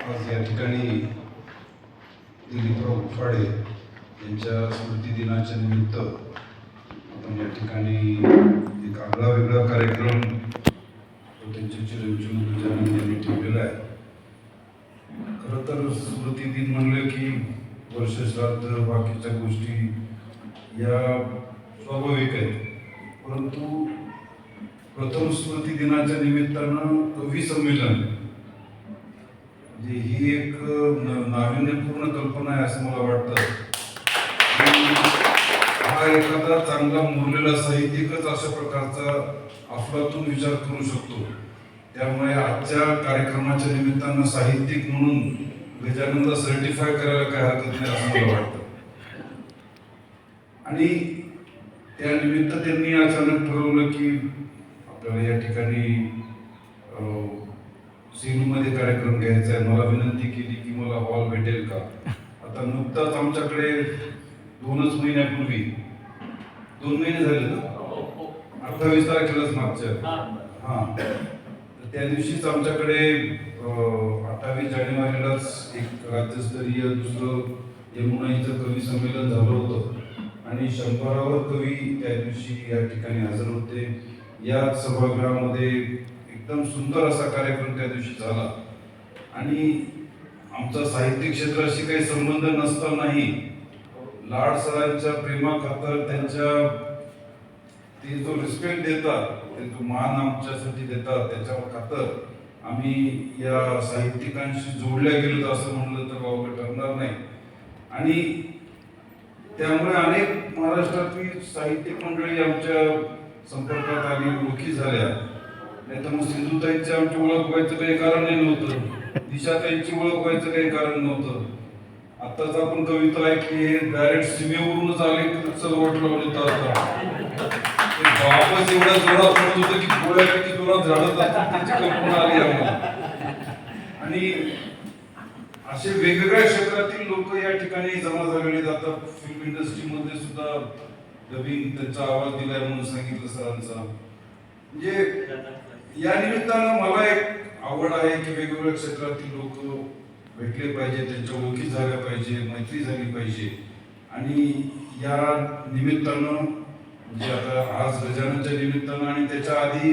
आज या ठिकाणी दिलीपराव उफाडे यांच्या स्मृती दिनाच्या निमित्त आपण या ठिकाणी एक आगळा वेगळा कार्यक्रम त्यांचे चिरंजीव गजानन यांनी ठेवलेला आहे. खरं तर स्मृती दिन म्हणलं की वर्षश्राद्ध बाकीच्या गोष्टी या स्वाभाविक आहेत, परंतु प्रथम स्मृती दिनाच्या निमित्तानं कवी संमेलन ही एक नाविन्यपूर्ण कल्पना आहे असं मला वाटतं. हा एखादा चांगला मुरलेला साहित्यिकच अशा प्रकारचा अफलातून विचार करू शकतो. त्यामुळे आजच्या कार्यक्रमाच्या निमित्तानं साहित्यिक म्हणून गजाननला सर्टिफाय करायला काय हरकत नाही असं मला वाटतं. आणि त्या निमित्त त्यांनी अचानक ठरवलं की आपल्याला या ठिकाणी सेलूमध्ये कार्यक्रम घ्यायचा आहे. मला विनंती केली की मला हॉल भेटेल का. आता नुकताच आमच्याकडे 2 महिन्यापूर्वी 2 महिने झाले ना, 28 तारखेलाच मागच्या त्या दिवशीच आमच्याकडे 28 जानेवारीलाच एक राज्यस्तरीय दुसरं यमुनाईचं कवी संमेलन झालं होतं आणि 100वर कवी त्या दिवशी या ठिकाणी हजर होते. या सभागृहामध्ये एकदम सुंदर असा कार्यक्रम त्या दिवशी झाला. आणि आमचा साहित्य क्षेत्राशी काही संबंध नसतानाही लाड सरांच्या प्रेमाखातर त्यांच्या ते जो रिस्पेक्ट देतात, ते जो मान आमच्यासाठी देतात, त्याच्या खातर आम्ही या साहित्यिकांशी जोडल्या गेलो असं म्हणलं तर वावगं ठरणार नाही. आणि त्यामुळे अनेक महाराष्ट्रातील साहित्यिक मंडळी आमच्या संपर्कात आली, ओळखी झाल्या. नाही तर मग सिंधुताईंची आमची ओळख व्हायचं काही कारणही नव्हतं, दिशाताईंची ओळख व्हायचं काही कारण नव्हतं. आताच आपण कविता ऐकली, डायरेक्ट सीमेवरूनच आले की चळवट लावली तर वापस एवढ्या जोरात पडत होतं की गोळ्यापैकी जोरात झाडत त्याची कल्पना आली आम्हाला. आणि असे वेगवेगळ्या क्षेत्रातील लोक या ठिकाणी जमा झालेले जातात. फिल्म इंडस्ट्रीमध्ये सुद्धा डबिंग त्यांचा आवाज दिलाय म्हणून सांगितलं सरांचा. म्हणजे या निमित्तानं मला एक आवड आहे की वेगवेगळ्या क्षेत्रातील लोक भेटले पाहिजे, त्यांच्या ओळखी झाल्या पाहिजे, मैत्री झाली पाहिजे. आणि या निमित्तानं म्हणजे आता आज गजाननच्या निमित्तानं आणि त्याच्या आधी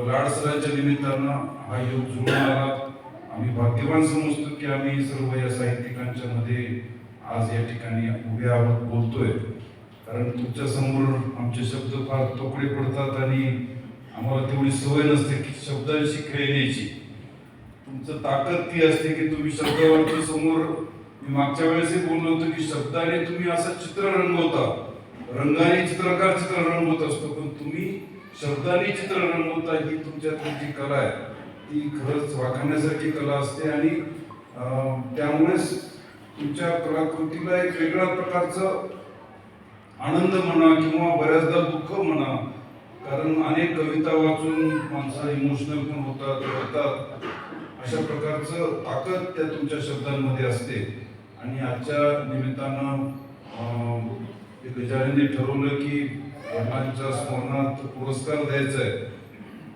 लाडसरांच्या निमित्तानं हा योग जुळून आला. आम्ही भाग्यवान समजतो की आम्ही सर्व या साहित्यिकांच्या मध्ये आज या ठिकाणी उभे आहोत, बोलतोय. कारण तुमच्या समोर आमचे शब्द फार तोकडे पडतात आणि आम्हाला तेवढी सवय नसते की शब्दांशी खेळण्याची. तुमचं ताकद ती असते की तुम्ही शब्दावरच्या समोर, मी मागच्या वेळेसही बोललो होतो की शब्दाने तुम्ही असं चित्र रंगवता, रंगाने चित्रकार चित्र रंगवत असतो, पण तुम्ही शब्दाने चित्र रंगवता ही तुमच्यातली जी कला आहे ती खरंच वाखाणण्यासारखी कला असते. आणि त्यामुळेच तुमच्या कलाकृतीला एक वेगळ्या प्रकारचं आनंद म्हणा किंवा बऱ्याचदा दुःख म्हणा, कारण अनेक कविता वाचून माणसं इमोशनल पण होतात, रडतात. अशा प्रकारचं ताकद त्या तुमच्या शब्दांमध्ये असते. आणि आजच्या निमित्तानं गजाननने ठरवलं की वडिलांच्या स्मरणार्थ पुरस्कार द्यायचा आहे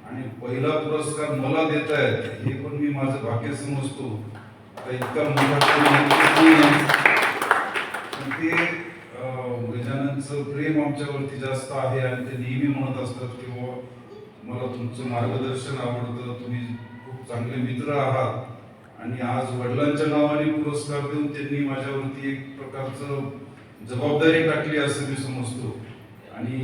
आणि पहिला पुरस्कार मला देत आहेत, हे पण मी माझं भाग्य समजतो. आता इतका मोठा ते गजाननचं प्रेम आमच्यावरती जास्त आहे आणि ते नेहमी म्हणत असतात की मला तुमचं मार्गदर्शन आवडतं, तुम्ही खूप चांगले मित्र आहात. आणि आज वडिलांच्या नावाने पुरस्कार देऊन त्यांनी माझ्यावरती एक प्रकारचं जबाबदारी टाकली असं मी समजतो. आणि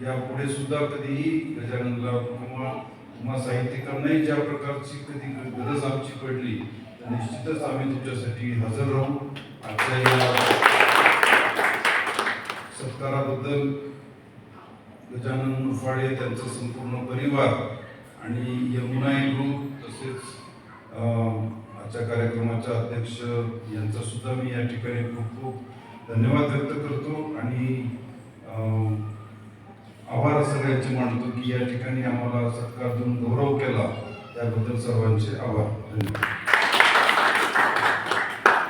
यापुढे सुद्धा कधीही गजाननला किंवा तुम्हा साहित्यिकांनाही ज्या प्रकारची कधी गरज आमची पडली तर निश्चितच आम्ही तुमच्यासाठी हजर राहू. आजच्या या सत्काराबद्दल गजानन उफाडे, त्यांचा संपूर्ण परिवार आणि यमुनाई ग्रुप तसेच आजच्या कार्यक्रमाच्या अध्यक्ष यांचा सुद्धा मी या ठिकाणी खूप खूप धन्यवाद व्यक्त करतो. आणि आभार सगळ्यांचे मानतो की या ठिकाणी आम्हाला सत्कार देऊन गौरव केला, त्याबद्दल सर्वांचे आभार. धन्यवाद.